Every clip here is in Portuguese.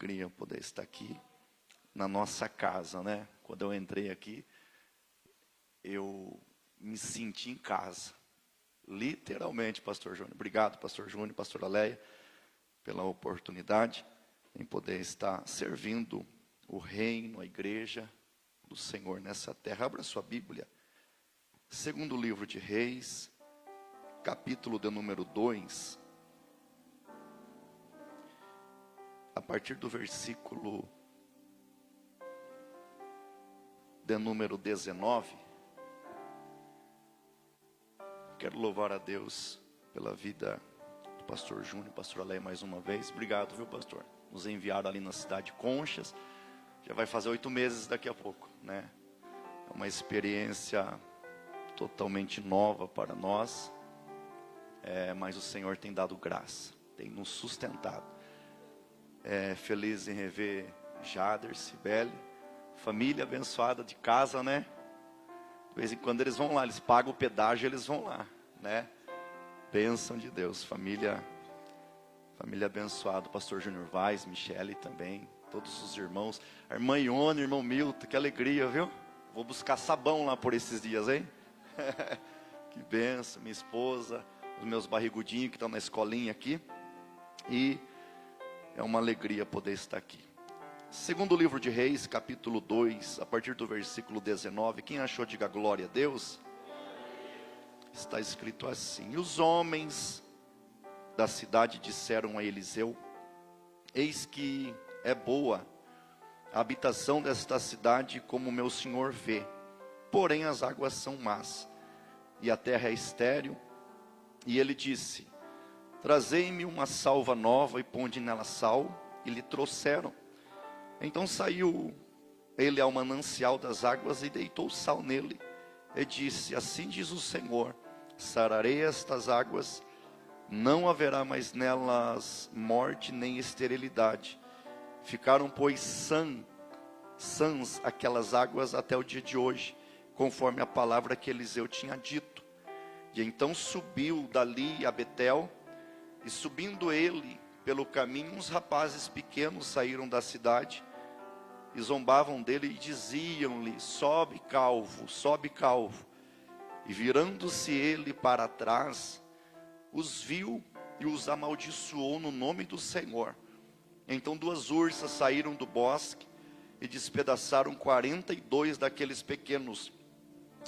alegria poder estar aqui na nossa casa, né? Quando eu entrei aqui, eu me senti em casa. Literalmente, pastor Júnior. Obrigado, pastor Júnior, pastora Leia, pela oportunidade em poder estar servindo o reino, a igreja do Senhor nessa terra. Abra sua Bíblia. Segundo livro de Reis, capítulo de número 2. A partir do versículo de número 19. Quero louvar a Deus pela vida do pastor Júnior, pastora Leia mais uma vez. Obrigado, viu, pastor? Nos enviaram ali na cidade de Conchas. Já vai fazer 8 meses daqui a pouco, né? É uma experiência totalmente nova para nós. Mas o Senhor tem dado graça, tem nos sustentado. Feliz em rever Jader, Cibele, família abençoada de casa, né? De vez em quando eles vão lá, eles pagam o pedágio, eles vão lá, né? Bênção de Deus, família abençoada, pastor Júnior Vaz, Michele também, todos os irmãos, a irmã Ione, irmão Milton, que alegria, viu? Vou buscar sabão lá por esses dias, hein? Que bênção, minha esposa, os meus barrigudinhos que estão na escolinha aqui, e é uma alegria poder estar aqui. Segundo livro de Reis, capítulo 2, a partir do versículo 19, quem achou, diga glória a Deus. Está escrito assim: e os homens da cidade disseram a Eliseu: eis que é boa a habitação desta cidade, como meu senhor vê, porém as águas são más, e a terra é estéril. E ele disse: trazei-me uma salva nova e ponde nela sal. E lhe trouxeram. Então saiu ele ao manancial das águas e deitou sal nele, e disse: assim diz o Senhor, sararei estas águas, não haverá mais nelas morte nem esterilidade. Ficaram, pois, sãs aquelas águas até o dia de hoje, conforme a palavra que Eliseu tinha dito. E então subiu dali a Betel, e subindo ele pelo caminho, uns rapazes pequenos saíram da cidade, e zombavam dele e diziam-lhe: sobe calvo, sobe calvo. E virando-se ele para trás, os viu e os amaldiçoou no nome do Senhor. Então 2 ursas saíram do bosque e despedaçaram 42 daqueles pequenos.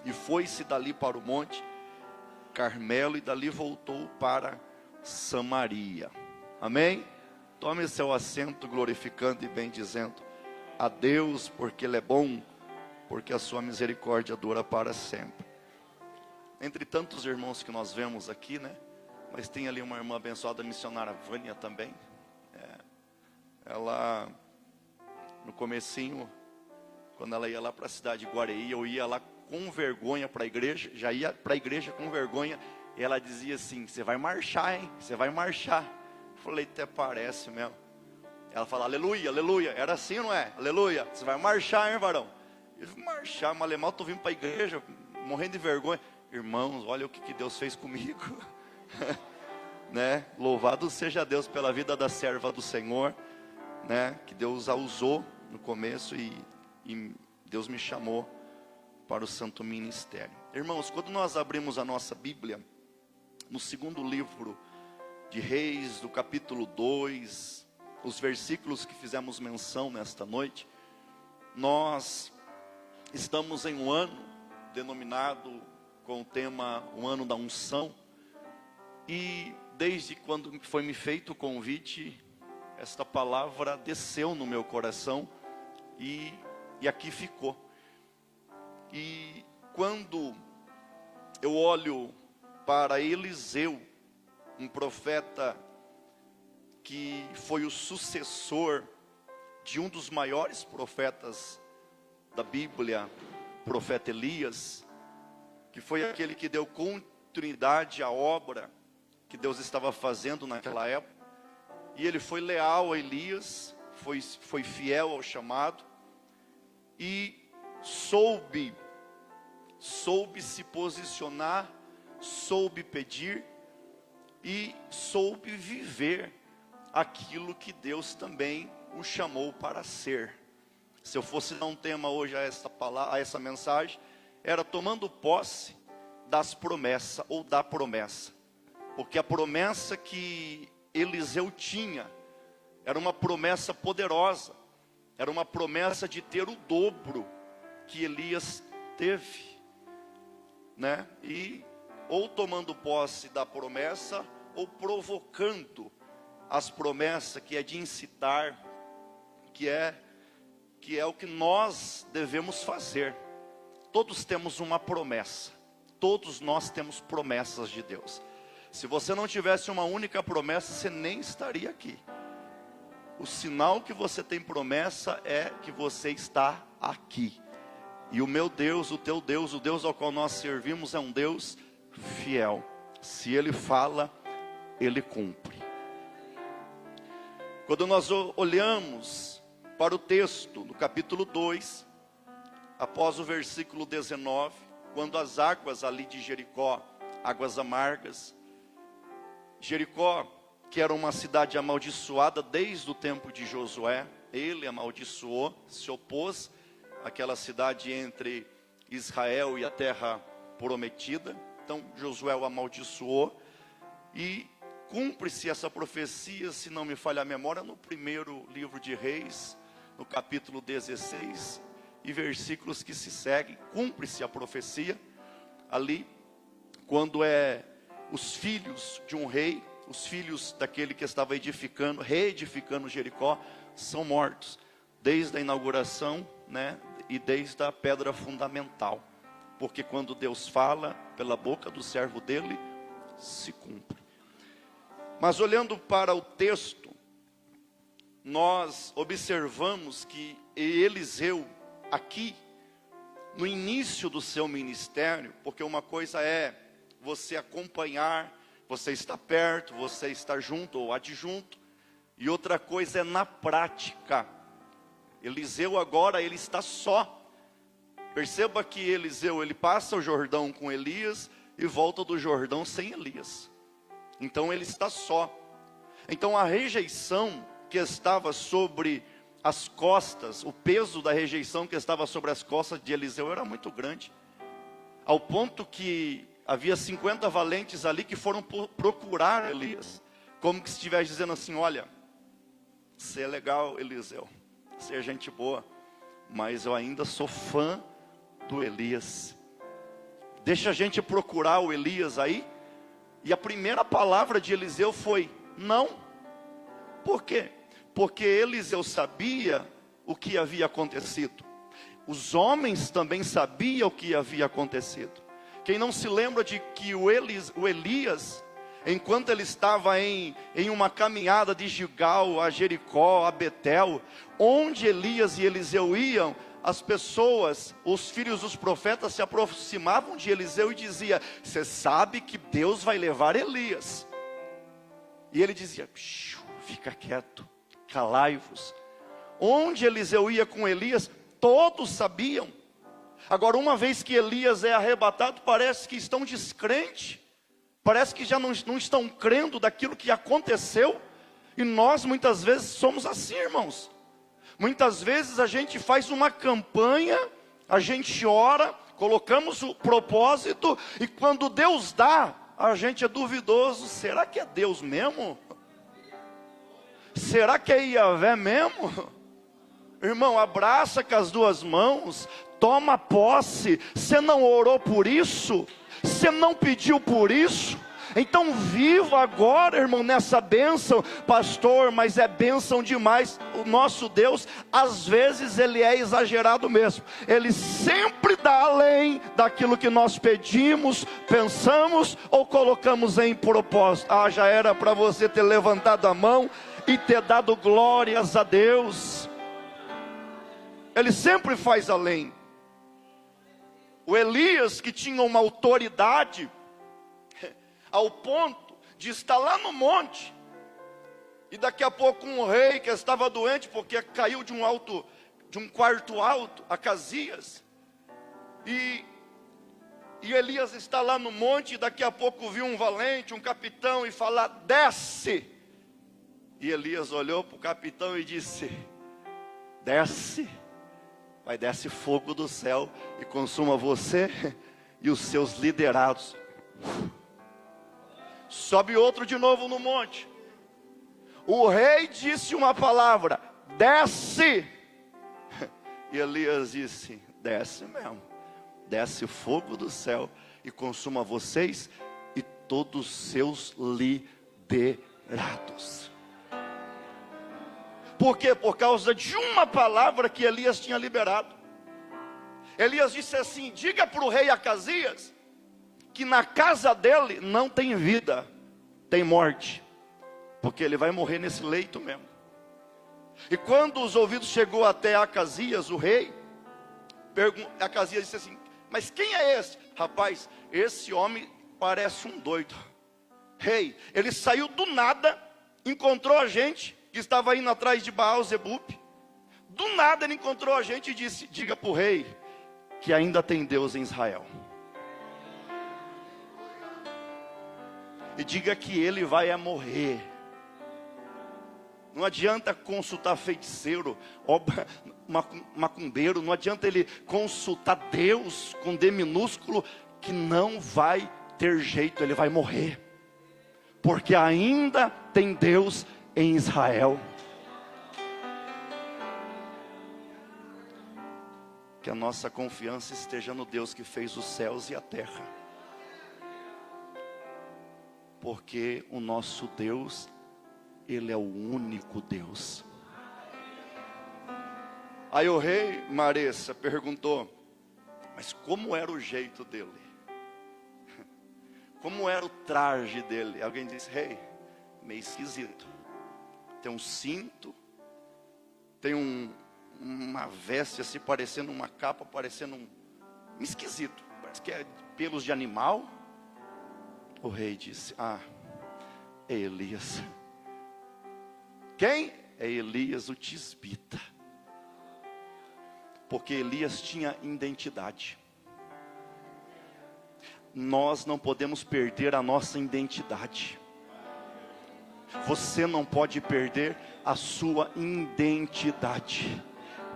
E foi-se dali para o monte Carmelo, e dali voltou para Samaria. Amém? Tome seu assento, glorificando e bendizendo a Deus, porque Ele é bom, porque a sua misericórdia dura para sempre. Entre tantos irmãos que nós vemos aqui, né? Mas tem ali uma irmã abençoada, missionária Vânia também. Ela, no comecinho, quando ela ia lá para a cidade de Guareí, eu ia lá com vergonha para a igreja, já ia para a igreja com vergonha, e ela dizia assim: você vai marchar, hein? Você vai marchar. Eu falei: até parece mesmo. Ela fala: aleluia, aleluia. Era assim, não é? Aleluia. Você vai marchar, hein, varão? Eu falei: marchar, mal estou vindo para a igreja, morrendo de vergonha. Irmãos, olha o que Deus fez comigo. Né? Louvado seja Deus pela vida da serva do Senhor, né? Que Deus a usou no começo e Deus me chamou para o santo ministério. Irmãos, quando nós abrimos a nossa Bíblia, no segundo livro de Reis, do capítulo 2, os versículos que fizemos menção nesta noite, nós estamos em um ano denominado com o tema o ano da unção. E desde quando foi me feito o convite, esta palavra desceu no meu coração e aqui ficou. E quando eu olho para Eliseu, um profeta que foi o sucessor de um dos maiores profetas da Bíblia, o profeta Elias, que foi aquele que deu continuidade à obra que Deus estava fazendo naquela época, e ele foi leal a Elias, foi fiel ao chamado, e soube se posicionar, soube pedir, e soube viver aquilo que Deus também o chamou para ser. Se eu fosse dar um tema hoje a essa palavra, a essa mensagem, era tomando posse das promessas, ou da promessa. Porque a promessa que Eliseu tinha, era uma promessa poderosa, era uma promessa de ter o dobro que Elias teve, né? E ou tomando posse da promessa, ou provocando as promessas, que é de incitar, que é o que nós devemos fazer. Todos temos uma promessa, todos nós temos promessas de Deus. Se você não tivesse uma única promessa, você nem estaria aqui. O sinal que você tem promessa é que você está aqui. E o meu Deus, o teu Deus, o Deus ao qual nós servimos é um Deus fiel. Se Ele fala, Ele cumpre. Quando nós olhamos para o texto, no capítulo 2, após o versículo 19, quando as águas ali de Jericó, águas amargas, Jericó, que era uma cidade amaldiçoada desde o tempo de Josué, ele amaldiçoou, se opôs àquela cidade entre Israel e a terra prometida. Então Josué o amaldiçoou, e cumpre-se essa profecia, se não me falha a memória, no primeiro livro de Reis, no capítulo 16, e versículos que se seguem. Cumpre-se a profecia ali, quando os filhos de um rei, os filhos daquele que estava reedificando Jericó, são mortos, desde a inauguração, né, e desde a pedra fundamental, porque quando Deus fala, pela boca do servo dele, se cumpre. Mas olhando para o texto, nós observamos que Eliseu, aqui, no início do seu ministério, porque uma coisa é você acompanhar, você está perto, você está junto ou adjunto, e outra coisa é na prática. Eliseu agora, ele está só. Perceba que Eliseu, ele passa o Jordão com Elias e volta do Jordão sem Elias. Então ele está só. Então a rejeição que estava sobre as costas, o peso da rejeição que estava sobre as costas de Eliseu era muito grande, ao ponto que havia 50 valentes ali que foram procurar Elias, como que estivesse dizendo assim: olha, você é legal, Eliseu, você é gente boa, mas eu ainda sou fã do Elias. Deixa a gente procurar o Elias aí. E a primeira palavra de Eliseu foi: não. Por quê? Porque Eliseu sabia o que havia acontecido. Os homens também sabiam o que havia acontecido. Quem não se lembra de que o Elias, enquanto ele estava em uma caminhada de Gilgal a Jericó, a Betel, onde Elias e Eliseu iam, as pessoas, os filhos dos profetas se aproximavam de Eliseu e dizia: você sabe que Deus vai levar Elias. E ele dizia: fica quieto, calai-vos. Onde Eliseu ia com Elias, todos sabiam. Agora, uma vez que Elias é arrebatado, parece que estão descrentes, parece que já não estão crendo daquilo que aconteceu. E nós muitas vezes somos assim, irmãos. Muitas vezes a gente faz uma campanha, a gente ora, colocamos o propósito, e quando Deus dá, a gente é duvidoso. Será que é Deus mesmo? Será que é Yahvé mesmo? Irmão, abraça com as duas mãos, toma posse. Você não orou por isso? Você não pediu por isso? Então viva agora, irmão, nessa bênção. Pastor, mas é bênção demais. O nosso Deus, às vezes ele é exagerado mesmo. Ele sempre dá além daquilo que nós pedimos, pensamos ou colocamos em propósito. Já era para você ter levantado a mão e ter dado glórias a Deus. Ele sempre faz além. O Elias, que tinha uma autoridade ao ponto de estar lá no monte, e daqui a pouco um rei que estava doente, porque caiu de um quarto alto, Acasias, e Elias está lá no monte, e daqui a pouco viu um valente, um capitão, e falar: desce. E Elias olhou para o capitão e disse: desce, vai, desce fogo do céu e consuma você e os seus liderados. Sobe outro de novo no monte. O rei disse uma palavra: desce. E Elias disse: desce mesmo, desce fogo do céu e consuma vocês e todos os seus liderados. Por quê? Por causa de uma palavra que Elias tinha liberado. Elias disse assim: diga para o rei Acasias que na casa dele não tem vida, tem morte, porque ele vai morrer nesse leito mesmo. E quando os ouvidos chegou até Acasias, o rei, Acasias disse assim: mas quem é esse? Rapaz, esse homem parece um doido. Rei, ele saiu do nada, encontrou a gente que estava indo atrás de Baal-Zebub. Do nada ele encontrou a gente e disse: diga para o rei que ainda tem Deus em Israel. E diga que ele vai morrer. Não adianta consultar feiticeiro, macumbeiro, não adianta ele consultar Deus com D minúsculo, que não vai ter jeito, ele vai morrer. Porque ainda tem Deus em Israel. Que a nossa confiança esteja no Deus que fez os céus e a terra. Porque o nosso Deus, Ele é o único Deus. Aí o rei Maressa perguntou: mas como era o jeito dele? Como era o traje dele? Alguém disse: rei, meio esquisito. Tem um cinto, tem uma veste assim, parecendo uma capa, parecendo esquisito. Parece que é pelos de animal. O rei disse: ah, é Elias. Quem? É Elias o tisbita. Porque Elias tinha identidade. Nós não podemos perder a nossa identidade. Você não pode perder a sua identidade.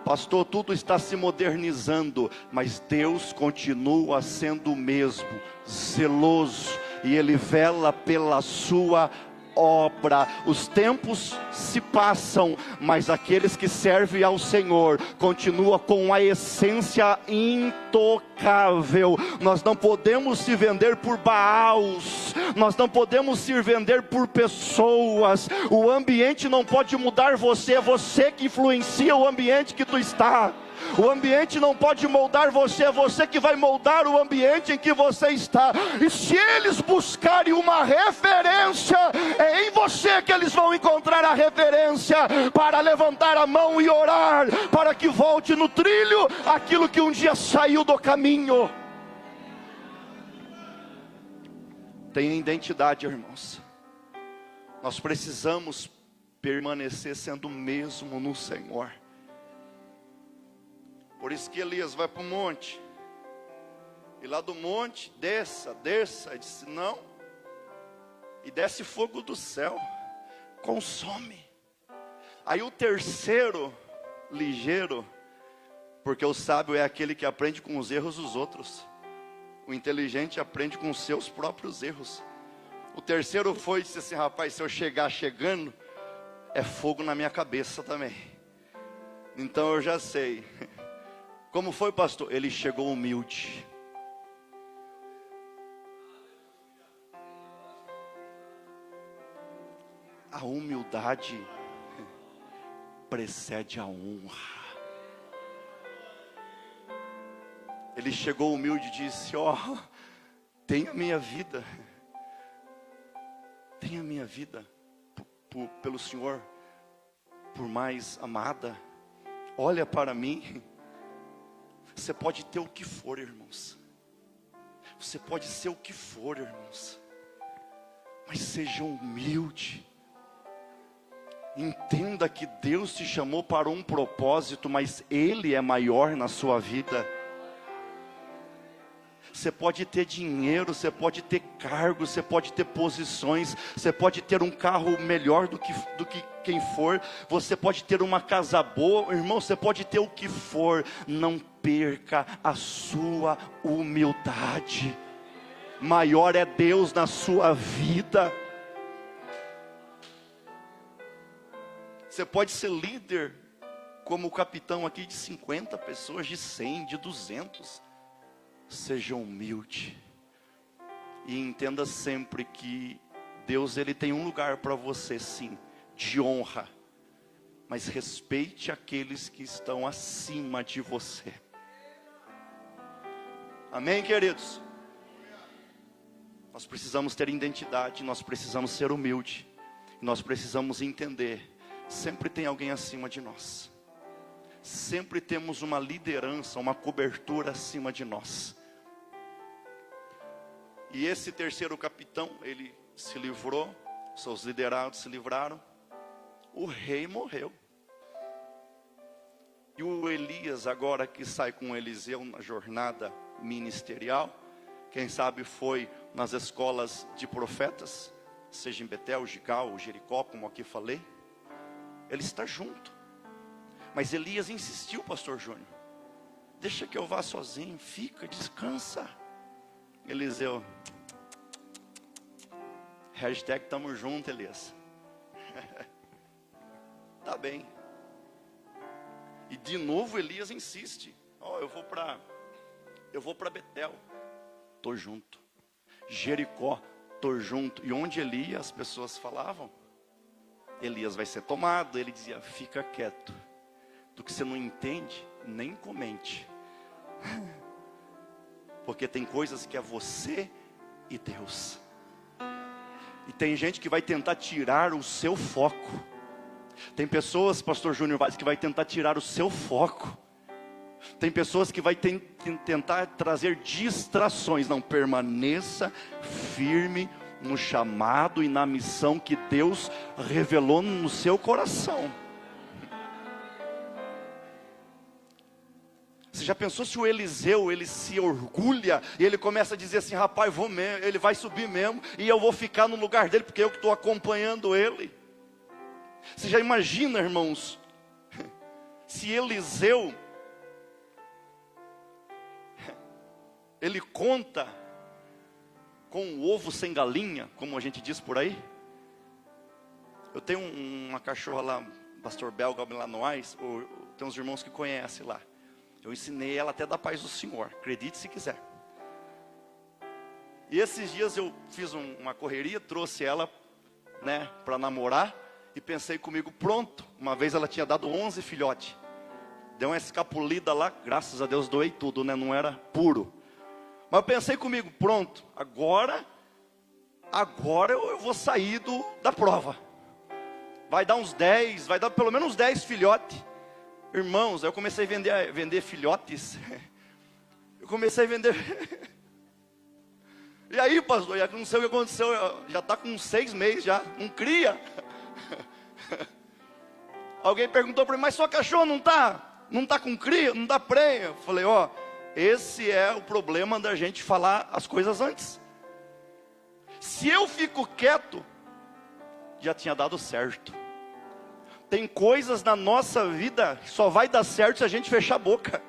Pastor, tudo está se modernizando, mas Deus continua sendo o mesmo, zeloso, e Ele vela pela sua obra. Os tempos se passam, mas aqueles que servem ao Senhor continuam com a essência intocável. Nós não podemos se vender por Baals, nós não podemos se vender por pessoas. O ambiente não pode mudar você, é você que influencia o ambiente que tu está. O ambiente não pode moldar você, é você que vai moldar o ambiente em que você está. E se eles buscarem uma referência, é em você que eles vão encontrar a referência para levantar a mão e orar, para que volte no trilho aquilo que um dia saiu do caminho. Tenha identidade, irmãos. Nós precisamos permanecer sendo o mesmo no Senhor. Por isso que Elias vai para o monte. E lá do monte, desça. Ele disse: não. E desce fogo do céu, consome. Aí o terceiro, ligeiro, porque o sábio é aquele que aprende com os erros dos outros. O inteligente aprende com os seus próprios erros. O terceiro foi e disse assim: rapaz, se eu chegar chegando, é fogo na minha cabeça também. Então eu já sei. Como foi, pastor? Ele chegou humilde. A humildade precede a honra. Ele chegou humilde e disse: ó, tenha minha vida. Tenha minha vida pelo Senhor por mais amada. Olha para mim. Você pode ter o que for, irmãos. Você pode ser o que for, irmãos. Mas seja humilde. Entenda que Deus te chamou para um propósito, mas Ele é maior na sua vida. Você pode ter dinheiro, você pode ter cargo, você pode ter posições, você pode ter um carro melhor do que quem for, você pode ter uma casa boa, irmão, você pode ter o que for, não perca a sua humildade. Maior é Deus na sua vida. Você pode ser líder, como o capitão aqui, de 50 pessoas, de 100, de 200. Seja humilde. E entenda sempre que Deus, Ele tem um lugar para você, sim, de honra. Mas respeite aqueles que estão acima de você. Amém, queridos? Nós precisamos ter identidade, nós precisamos ser humilde. Nós precisamos entender, sempre tem alguém acima de nós. Sempre temos uma liderança, uma cobertura acima de nós. E esse terceiro capitão, ele se livrou, seus liderados se livraram, o rei morreu. E o Elias, agora que sai com Eliseu na jornada ministerial, quem sabe foi nas escolas de profetas, seja em Betel, Gigal, Jericó, como aqui falei, ele está junto. Mas Elias insistiu, pastor Júnior, deixa que eu vá sozinho, fica, descansa. Eliseu, hashtag tamo junto, Elias. Tá bem. E de novo Elias insiste, eu vou para Betel, tô junto. Jericó, tô junto. E onde ele ia, as pessoas falavam, Elias vai ser tomado. Ele dizia, fica quieto, do que você não entende, nem comente. Porque tem coisas que é você e Deus. E tem gente que vai tentar tirar o seu foco. Tem pessoas, pastor Júnior Vaz, que vai tentar tirar o seu foco. Tem pessoas que vai tentar trazer distrações. Não, permaneça firme no chamado e na missão que Deus revelou no seu coração. Você já pensou se o Eliseu, ele se orgulha e ele começa a dizer assim, rapaz, vou mesmo, ele vai subir mesmo e eu vou ficar no lugar dele porque eu que estou acompanhando ele. Você já imagina, irmãos, se Eliseu, ele conta com um ovo sem galinha, como a gente diz por aí. Eu tenho uma cachorra lá, pastor belga lá no Ais, tem uns irmãos que conhecem lá. Eu ensinei ela até da paz do Senhor, acredite se quiser. E esses dias eu fiz uma correria, trouxe ela, para namorar. E pensei comigo, pronto. Uma vez ela tinha dado 11 filhotes. Deu uma escapulida lá, graças a Deus doei tudo, não era puro. Mas eu pensei comigo, pronto, agora eu vou sair da prova. Vai dar uns 10, vai dar pelo menos 10 filhotes. Irmãos, eu comecei a vender filhotes. Eu comecei a vender. E aí, pastor, não sei o que aconteceu, já está com 6 meses já, não cria. Alguém perguntou para mim, mas sua cachorra não tá com cria, não dá prenha. Eu falei, esse é o problema da gente falar as coisas antes. Se eu fico quieto, já tinha dado certo. Tem coisas na nossa vida que só vai dar certo se a gente fechar a boca.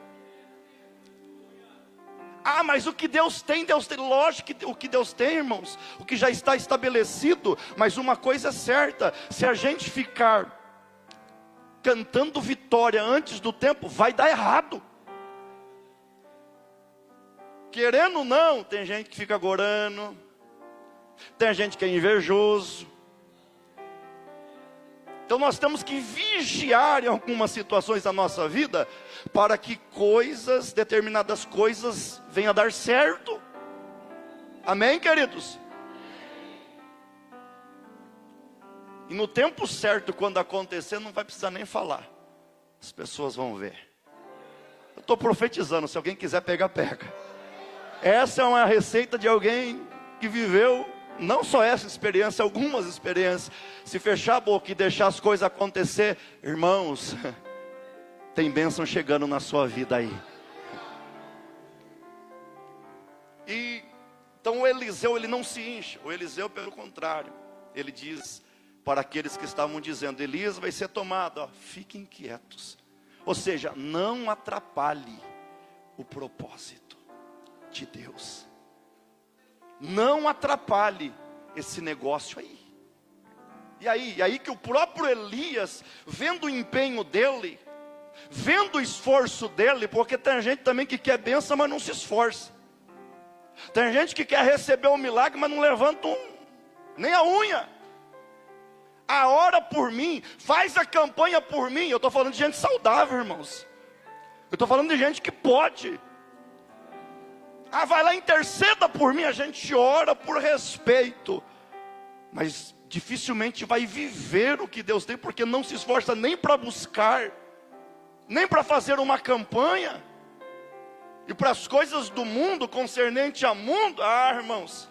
Ah, mas o que Deus tem, lógico que o que Deus tem, irmãos, o que já está estabelecido. Mas uma coisa é certa, se a gente ficar cantando vitória antes do tempo, vai dar errado. Querendo ou não, tem gente que fica gorando, tem gente que é invejoso. Então nós temos que vigiar em algumas situações da nossa vida, para que determinadas coisas venham a dar certo. Amém, queridos? E no tempo certo, quando acontecer, não vai precisar nem falar. As pessoas vão ver. Eu estou profetizando, se alguém quiser pegar, pega. Essa é uma receita de alguém que viveu, não só essa experiência, algumas experiências. Se fechar a boca e deixar as coisas acontecer, irmãos, tem bênção chegando na sua vida aí. E então o Eliseu, ele não se incha. O Eliseu, pelo contrário, ele diz para aqueles que estavam dizendo: Elias vai ser tomado, ó, fiquem quietos. Ou seja, não atrapalhe o propósito de Deus. Não atrapalhe esse negócio aí. E aí que o próprio Elias, vendo o empenho dele, vendo o esforço dele, porque tem gente também que quer bênção, mas não se esforça. Tem gente que quer receber um milagre, mas não levanta nem a unha. A ora por mim, faz a campanha por mim. Eu estou falando de gente saudável, irmãos. Eu estou falando de gente que pode. Ah, vai lá, interceda por mim. A gente ora por respeito, mas dificilmente vai viver o que Deus tem, porque não se esforça nem para buscar, nem para fazer uma campanha. E para as coisas do mundo, concernente a mundo, irmãos,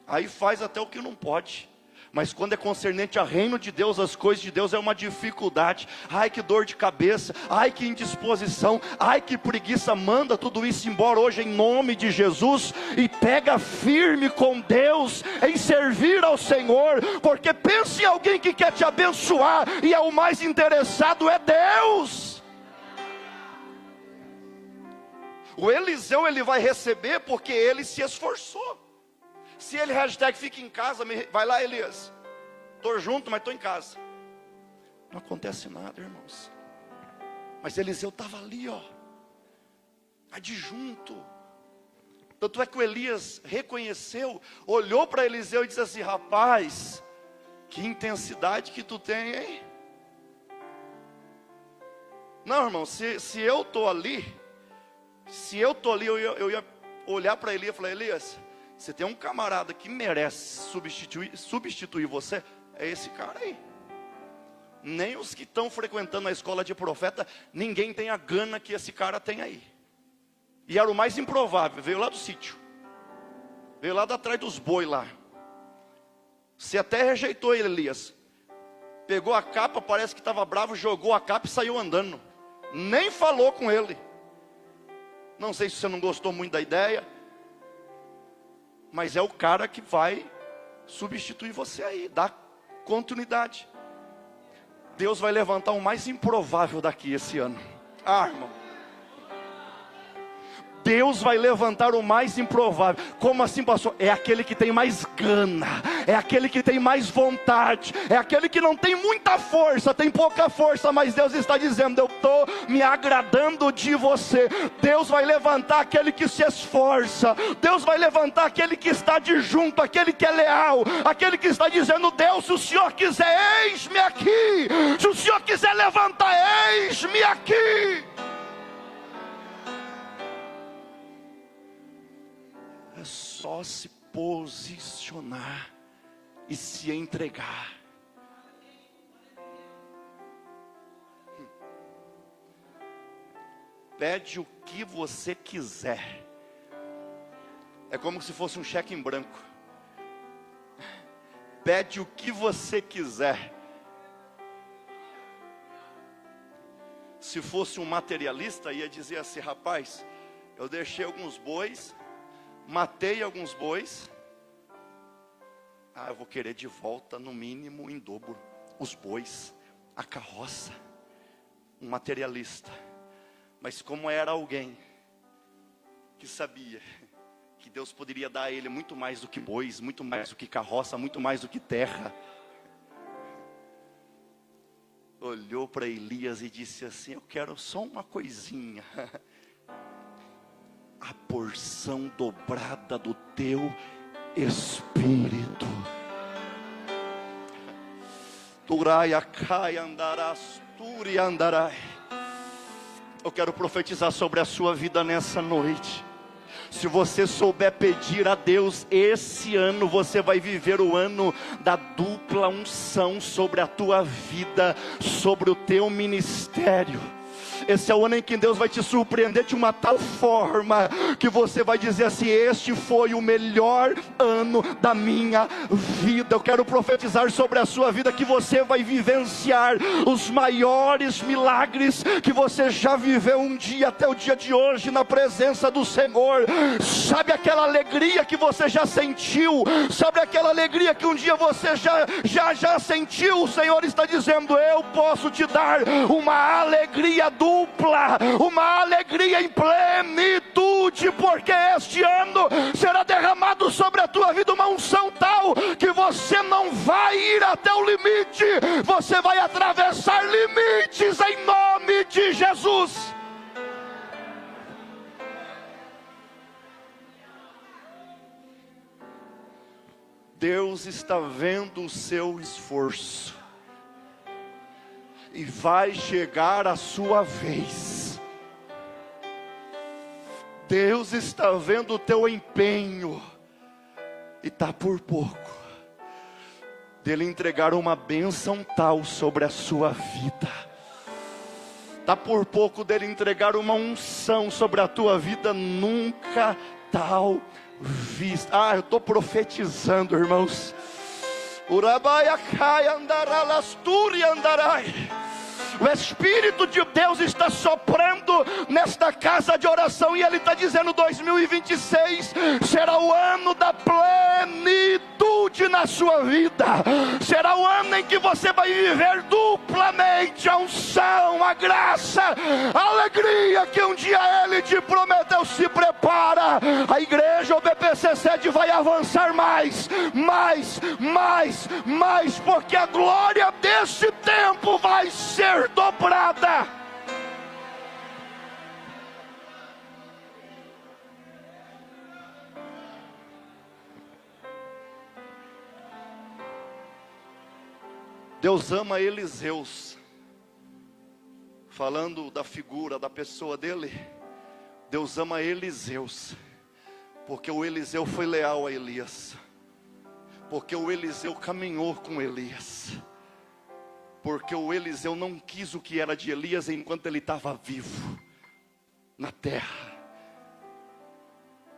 aí faz até o que não pode. Mas quando é concernente a reino de Deus, as coisas de Deus, é uma dificuldade. Ai, que dor de cabeça, ai, que indisposição, ai, que preguiça. Manda tudo isso embora hoje em nome de Jesus, e pega firme com Deus em servir ao Senhor, porque pense em alguém que quer te abençoar, e é o mais interessado é Deus. O Eliseu, ele vai receber porque ele se esforçou. Se ele hashtag fica em casa, vai lá, Elias, estou junto, mas estou em casa. Não acontece nada, irmãos. Mas Eliseu estava ali, ó, adjunto. Tanto é que o Elias reconheceu, olhou para Eliseu e disse assim: rapaz, que intensidade que tu tem, hein? Não, irmão, se eu estou ali, eu ia olhar para Elias e falar: Elias, você tem um camarada que merece substituir você, é esse cara aí. Nem os que estão frequentando a escola de profeta, ninguém tem a gana que esse cara tem aí. E era o mais improvável, veio lá do sítio, veio lá de atrás dos boi lá. Você até rejeitou ele, Elias. Pegou a capa, parece que estava bravo, jogou a capa e saiu andando. Nem falou com ele. Não sei se você não gostou muito da ideia, mas é o cara que vai substituir você aí, dá continuidade. Deus vai levantar o mais improvável daqui esse ano. Irmão, Deus vai levantar o mais improvável. Como assim, pastor? É aquele que tem mais gana, é aquele que tem mais vontade, é aquele que não tem muita força, tem pouca força, mas Deus está dizendo: eu estou me agradando de você. Deus vai levantar aquele que se esforça, Deus vai levantar aquele que está de junto, aquele que é leal, aquele que está dizendo: Deus, se o Senhor quiser, eis-me aqui. Se o Senhor quiser levantar, eis-me aqui. É só se posicionar e se entregar. Pede o que você quiser. É como se fosse um cheque em branco. Pede o que você quiser. Se fosse um materialista, ia dizer assim: rapaz, eu deixei alguns bois, matei alguns bois, eu vou querer de volta no mínimo em dobro os bois, a carroça. Um materialista. Mas como era alguém que sabia que Deus poderia dar a ele muito mais do que bois, muito mais do que carroça, muito mais do que terra, olhou para Elias e disse assim: eu quero só uma coisinha, a porção dobrada do teu Espírito. Eu quero profetizar sobre a sua vida nessa noite. Se você souber pedir a Deus, esse ano você vai viver o ano da dupla unção sobre a tua vida, sobre o teu ministério. Esse é o ano em que Deus vai te surpreender de uma tal forma que você vai dizer assim: este foi o melhor ano da minha vida. Eu quero profetizar sobre a sua vida que você vai vivenciar os maiores milagres que você já viveu um dia até o dia de hoje na presença do Senhor. Sabe aquela alegria que você já sentiu? Sabe aquela alegria que um dia você já sentiu? O Senhor está dizendo: eu posso te dar uma alegria dupla, uma alegria em plenitude, porque este ano será derramado sobre a tua vida uma unção tal que você não vai ir até o limite, você vai atravessar limites em nome de Jesus. Deus está vendo o seu esforço e vai chegar a sua vez. Deus está vendo o teu empenho e está por pouco dele entregar uma bênção tal sobre a sua vida. Está por pouco dele entregar uma unção sobre a tua vida nunca tal vista. Eu estou profetizando, irmãos. O Espírito de Deus está soprando nesta casa de oração, e Ele está dizendo: 2026 será o ano da plenitude na sua vida. Será o ano em que você vai viver duplamente a unção, a graça, a alegria que um dia Ele te prometeu. Se prepara, a igreja, o BPC Sede vai avançar mais, porque a glória desse tempo vai ser dobrada. Deus ama Eliseus. Falando da figura, da pessoa dele, Deus ama Eliseus, porque o Eliseu foi leal a Elias, porque o Eliseu caminhou com Elias, porque o Eliseu não quis o que era de Elias enquanto ele estava vivo na terra.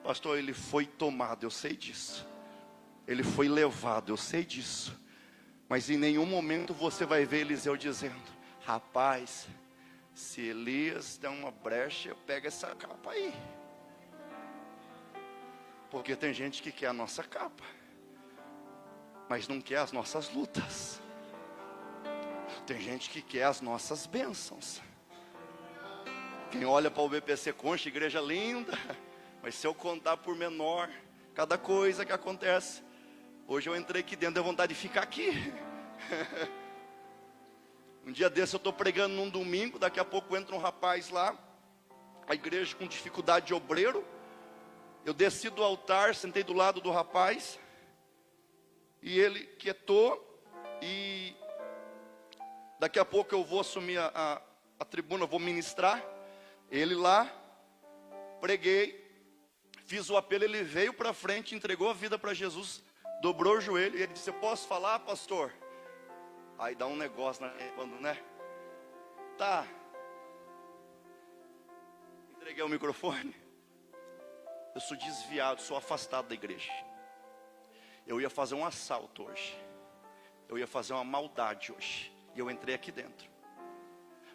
Pastor, ele foi tomado, eu sei disso. Ele foi levado, eu sei disso. Mas em nenhum momento você vai ver Eliseu dizendo: rapaz, se Elias der uma brecha, pega essa capa aí. Porque tem gente que quer a nossa capa, mas não quer as nossas lutas. Tem gente que quer as nossas bênçãos. Quem olha para o BPC Concha, igreja linda, mas se eu contar por menor cada coisa que acontece. Hoje eu entrei aqui dentro, deu vontade de ficar aqui. Um dia desse eu estou pregando num domingo, daqui a pouco entra um rapaz lá, a igreja com dificuldade de obreiro. Eu desci do altar, sentei do lado do rapaz, e ele quietou, e daqui a pouco eu vou assumir a tribuna, vou ministrar. Ele lá, preguei, fiz o apelo, ele veio para frente, entregou a vida para Jesus, dobrou o joelho, e ele disse: eu posso falar, pastor? Aí dá um negócio, quando, né? Tá. Entreguei o microfone. Eu sou desviado, sou afastado da igreja. Eu ia fazer um assalto hoje. Eu ia fazer uma maldade hoje. E eu entrei aqui dentro.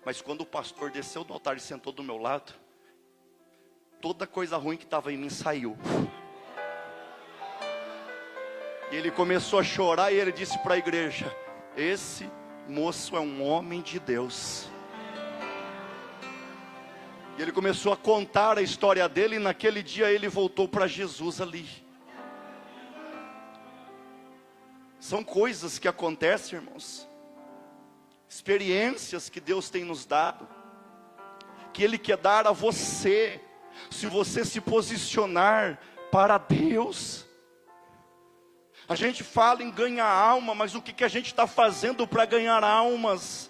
Mas quando o pastor desceu do altar e sentou do meu lado, toda coisa ruim que estava em mim saiu. E ele começou a chorar e ele disse para a igreja: esse moço é um homem de Deus. E ele começou a contar a história dele, e naquele dia ele voltou para Jesus ali. São coisas que acontecem, irmãos, experiências que Deus tem nos dado, que Ele quer dar a você, se você se posicionar para Deus. A gente fala em ganhar alma, mas o que a gente está fazendo para ganhar almas?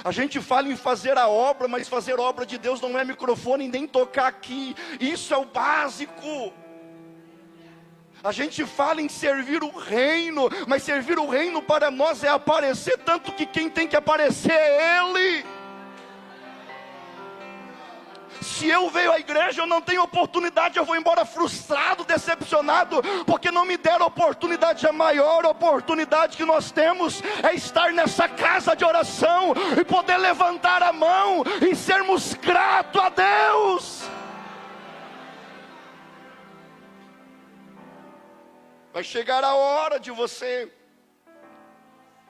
A gente fala em fazer a obra, mas fazer obra de Deus não é microfone nem tocar aqui. Isso é o básico. A gente fala em servir o reino, mas servir o reino para nós é aparecer, tanto que quem tem que aparecer é Ele. Se eu venho à igreja, eu não tenho oportunidade, eu vou embora frustrado, decepcionado, porque não me deram oportunidade. A maior oportunidade que nós temos é estar nessa casa de oração e poder levantar a mão e sermos gratos a Deus. Vai chegar a hora de você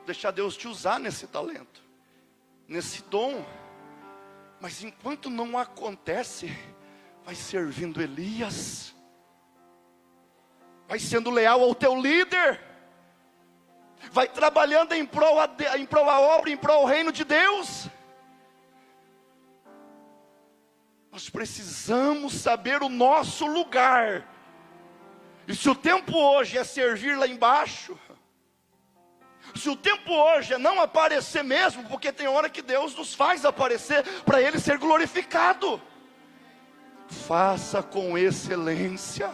deixar Deus te usar nesse talento, nesse dom. Mas enquanto não acontece, vai servindo Elias, vai sendo leal ao teu líder, vai trabalhando em prol a obra, em prol ao reino de Deus. Nós precisamos saber o nosso lugar. E se o tempo hoje é servir lá embaixo, se o tempo hoje é não aparecer mesmo, porque tem hora que Deus nos faz aparecer para Ele ser glorificado, faça com excelência.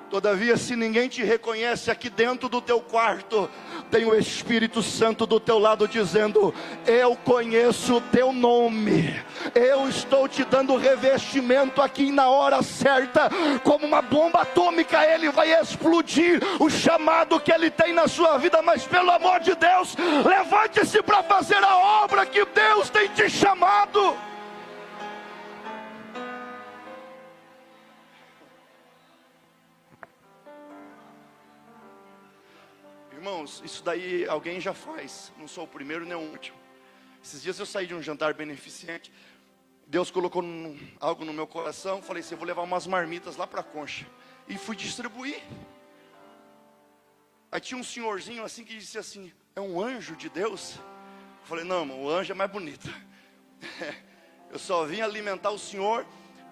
Todavia, se ninguém te reconhece aqui dentro do teu quarto, tem o Espírito Santo do teu lado dizendo: eu conheço o teu nome, eu estou te dando revestimento aqui na hora certa. Como uma bomba atômica, Ele vai explodir o chamado que Ele tem na sua vida. Mas pelo amor de Deus, levante-se para fazer a obra que Deus tem te chamado. Irmãos, isso daí alguém já faz, não sou o primeiro nem o último. Esses dias eu saí de um jantar beneficente, Deus colocou algo no meu coração, falei assim: eu vou levar umas marmitas lá para a Concha, e fui distribuir. Aí tinha um senhorzinho assim que disse assim: é um anjo de Deus? Eu falei: não, irmão, o anjo é mais bonito. Eu só vim alimentar o senhor,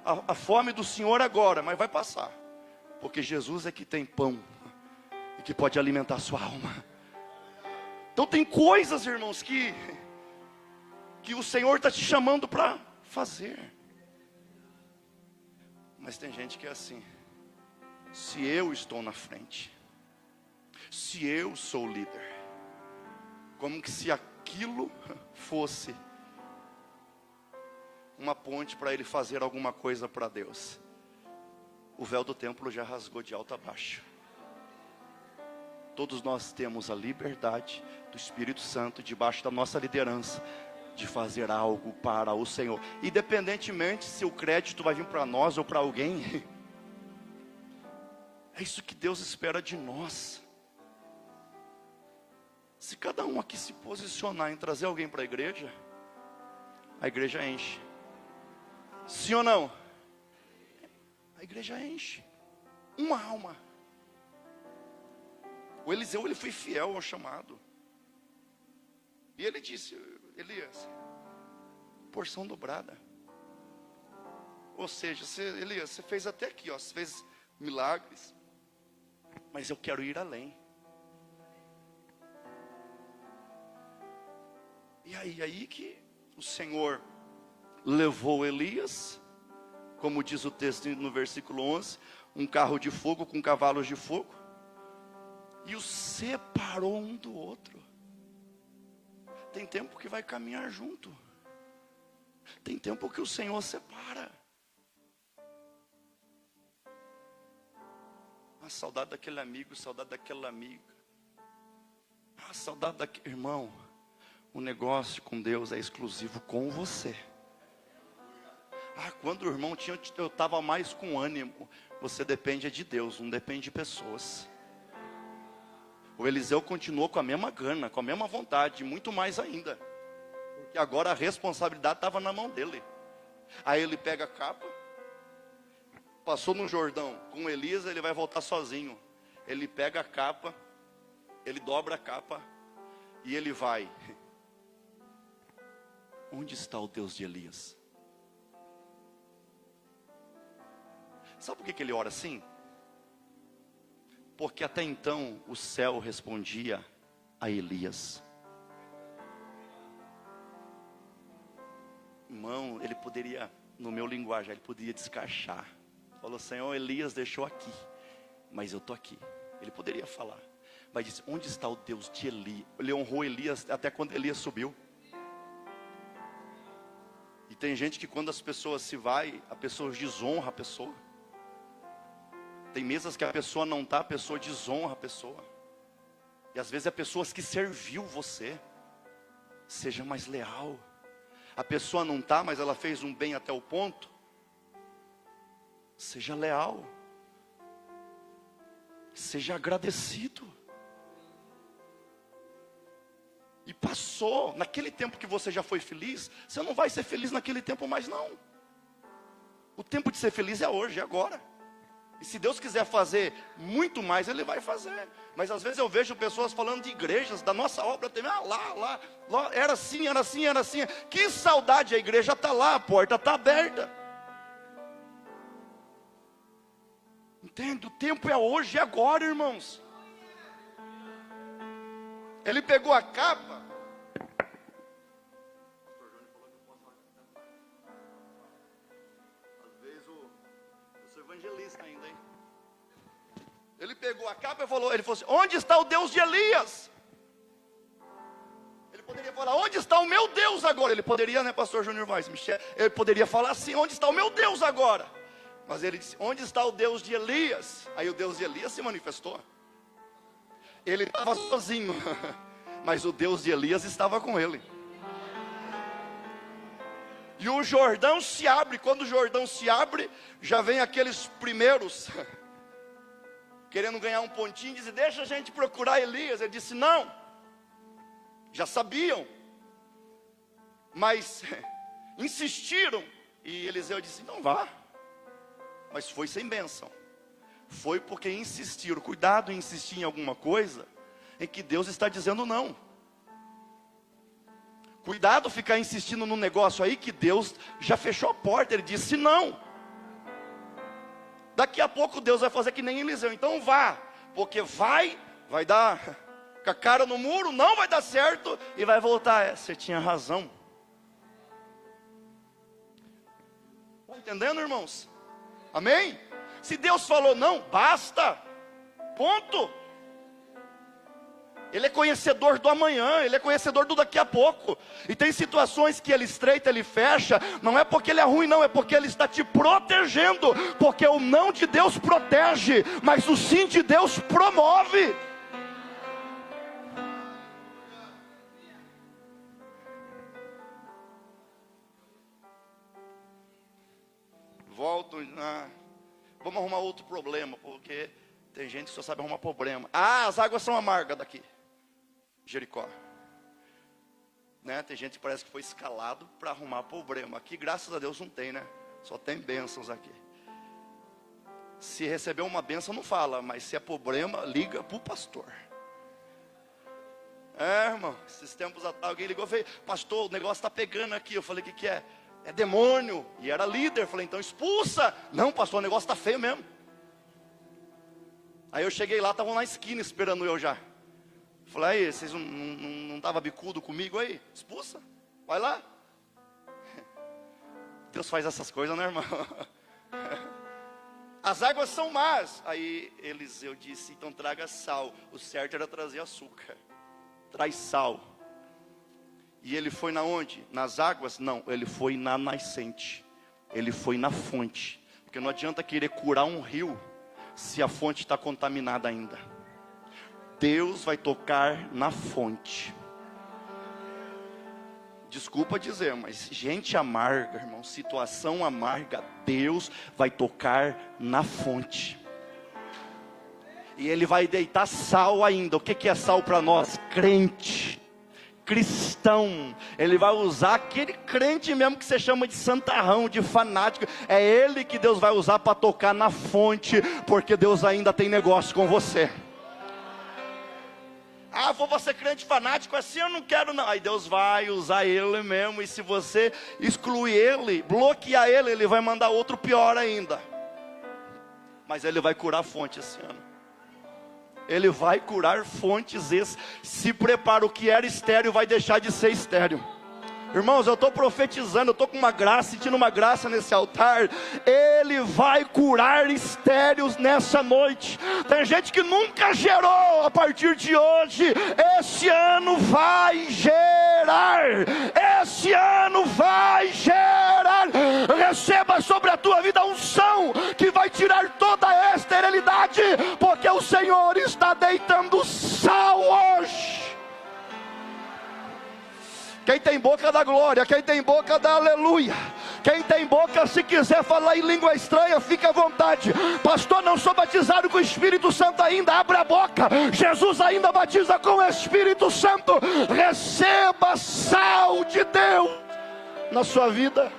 a fome do senhor agora, mas vai passar, porque Jesus é que tem pão que pode alimentar a sua alma. Então tem coisas, irmãos, que o Senhor está te chamando para fazer. Mas tem gente que é assim: se eu estou na frente, se eu sou o líder, como que se aquilo fosse uma ponte para ele fazer alguma coisa para Deus. O véu do templo já rasgou de alto a baixo. Todos nós temos a liberdade do Espírito Santo, debaixo da nossa liderança, de fazer algo para o Senhor. Independentemente se o crédito vai vir para nós ou para alguém. É isso que Deus espera de nós. Se cada um aqui se posicionar em trazer alguém para a igreja enche. Sim ou não? A igreja enche. Uma alma. O Eliseu, ele foi fiel ao chamado. E ele disse: Elias, porção dobrada. Ou seja, Elias, você fez até aqui, ó, você fez milagres, mas eu quero ir além. E aí que o Senhor levou Elias, como diz o texto no versículo 11, um carro de fogo com cavalos de fogo, e os separou um do outro. Tem tempo que vai caminhar junto. Tem tempo que o Senhor separa. A saudade daquele amigo, saudade daquela amiga. A saudade daquele irmão. O negócio com Deus é exclusivo com você. Quando o irmão eu estava mais com ânimo. Você depende de Deus, não depende de pessoas. O Eliseu continuou com a mesma gana, com a mesma vontade, muito mais ainda. Porque agora a responsabilidade estava na mão dele. Aí ele pega a capa, passou no Jordão com Elias, ele vai voltar sozinho. Ele pega a capa, ele dobra a capa e ele vai. Onde está o Deus de Elias? Sabe por que ele ora assim? Porque até então o céu respondia a Elias. Irmão, ele poderia, no meu linguagem, ele poderia descachar. Falou: Senhor, Elias deixou aqui, mas eu estou aqui. Ele poderia falar, mas disse: onde está o Deus de Elias? Ele honrou Elias até quando Elias subiu. E tem gente que quando as pessoas se vai, a pessoa desonra a pessoa. Tem mesas que a pessoa não está, a pessoa desonra a pessoa. E às vezes é pessoas que serviu você. Seja mais leal. A pessoa não está, mas ela fez um bem até o ponto. Seja leal. Seja agradecido. E passou, naquele tempo que você já foi feliz, você não vai ser feliz naquele tempo mais não. O tempo de ser feliz é hoje, é agora. E se Deus quiser fazer muito mais, Ele vai fazer. Mas às vezes eu vejo pessoas falando de igrejas, da nossa obra também, lá, era assim, era assim, era assim. Que saudade, a igreja está lá, a porta está aberta. Entende? O tempo é hoje, é agora, irmãos. Ele pegou a capa. Às vezes eu sou evangelista ainda, hein? Ele pegou a capa e falou, ele falou assim, onde está o Deus de Elias? Ele poderia falar, onde está o meu Deus agora? Ele poderia, né, pastor Júnior Vaz, Michel? Ele poderia falar assim, onde está o meu Deus agora? Mas ele disse, onde está o Deus de Elias? Aí o Deus de Elias se manifestou. Ele estava sozinho, mas o Deus de Elias estava com ele. E o Jordão se abre. Quando o Jordão se abre, já vem aqueles primeiros querendo ganhar um pontinho, dizem, deixa a gente procurar Elias. Ele disse, não, já sabiam, mas insistiram. E Eliseu disse, não vá. Mas foi sem bênção. Foi porque insistiram. Cuidado em insistir em alguma coisa em que Deus está dizendo não. Cuidado ficar insistindo num negócio aí que Deus já fechou a porta. Ele disse não. Daqui a pouco Deus vai fazer que nem Eliseu. Então vá, porque vai dar com a cara no muro, não vai dar certo e vai voltar. Você tinha razão. Está entendendo, irmãos? Amém? Se Deus falou não, basta. Ponto. Ele é conhecedor do amanhã, Ele é conhecedor do daqui a pouco. E tem situações que Ele estreita, Ele fecha. Não é porque Ele é ruim não, é porque Ele está te protegendo. Porque o não de Deus protege, mas o sim de Deus promove. Volto na... Vamos arrumar outro problema, porque tem gente que só sabe arrumar problema. Ah, as águas são amargas daqui, Jericó, né? Tem gente que parece que foi escalado para arrumar problema. Aqui, graças a Deus, não tem, né? Só tem bênçãos aqui. Se receber uma bênção, não fala, mas se é problema, liga para o pastor. É, irmão, esses tempos atrás alguém ligou e falou, pastor, o negócio está pegando aqui. Eu falei, o que é? É demônio. E era líder. Eu falei, então expulsa. Não, pastor, o negócio está feio mesmo. Aí eu cheguei lá, estavam na esquina esperando eu já. Falei, aí, vocês não estavam bicudo comigo aí? Expulsa, vai lá. Deus faz essas coisas, né, irmão? As águas são más. Aí Eliseu disse, então traga sal. O certo era trazer açúcar. Traz sal. E ele foi na onde? Nas águas? Não, ele foi na nascente. Ele foi na fonte. Porque não adianta querer curar um rio se a fonte está contaminada ainda. Deus vai tocar na fonte. Desculpa dizer, mas gente amarga, irmão, situação amarga, Deus vai tocar na fonte. E Ele vai deitar sal ainda. O que é sal para nós? Crente. Cristão. Ele vai usar aquele crente mesmo que você chama de santarrão, de fanático. É ele que Deus vai usar para tocar na fonte, porque Deus ainda tem negócio com você. Ah, vou ser crente fanático assim, eu não quero não. Aí Deus vai usar ele mesmo. E se você excluir ele, bloquear ele, ele vai mandar outro pior ainda. Mas ele vai curar a fonte esse ano. Ele vai curar fontes. Se prepara, o que era estéril vai deixar de ser estéril. Irmãos, eu estou profetizando, eu estou com uma graça, sentindo uma graça nesse altar. Ele vai curar estéreis nessa noite. Tem gente que nunca gerou. A partir de hoje, esse ano vai gerar. Esse ano vai gerar. fidelidade, porque o Senhor está deitando sal hoje. Quem tem boca dá glória, quem tem boca dá aleluia. Quem tem boca, se quiser falar em língua estranha, fica à vontade. Pastor, não sou batizado com o Espírito Santo ainda, abra a boca. Jesus ainda batiza com o Espírito Santo. Receba sal de Deus na sua vida.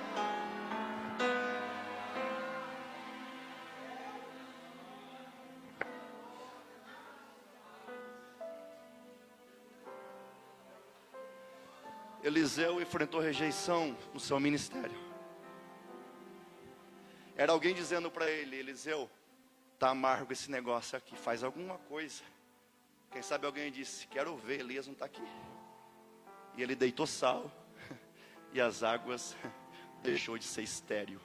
Eliseu enfrentou rejeição no seu ministério. Era alguém dizendo para ele: Eliseu, está amargo esse negócio aqui, faz alguma coisa. Quem sabe alguém disse: quero ver, Elias não está aqui. E ele deitou sal, e as águas deixou de ser estéril.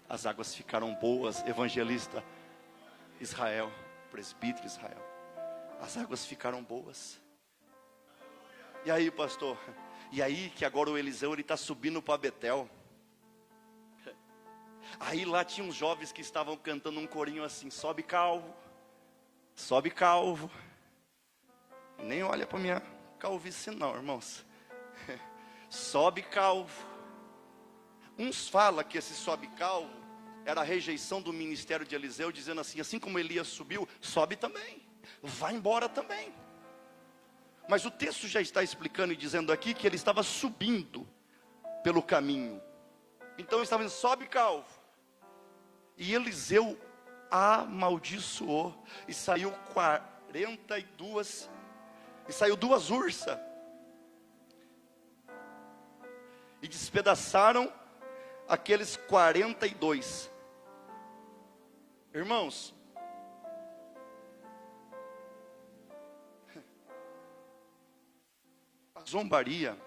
As águas ficaram boas. Evangelista Israel, presbítero Israel, as águas ficaram boas. E aí, pastor? E aí que agora o Eliseu, ele está subindo para Betel. Aí lá tinha uns jovens que estavam cantando um corinho assim: sobe calvo, sobe calvo. Nem olha para minha calvície não, irmãos. Sobe calvo. Uns falam que esse sobe calvo era a rejeição do ministério de Eliseu, dizendo assim como Elias subiu, sobe também, vai embora também. Mas o texto já está explicando e dizendo aqui que ele estava subindo pelo caminho. Então ele estava dizendo: sobe calvo. E Eliseu amaldiçoou. E saiu 42. E saiu 2 ursas. E despedaçaram aqueles 42. Irmãos, a zombaria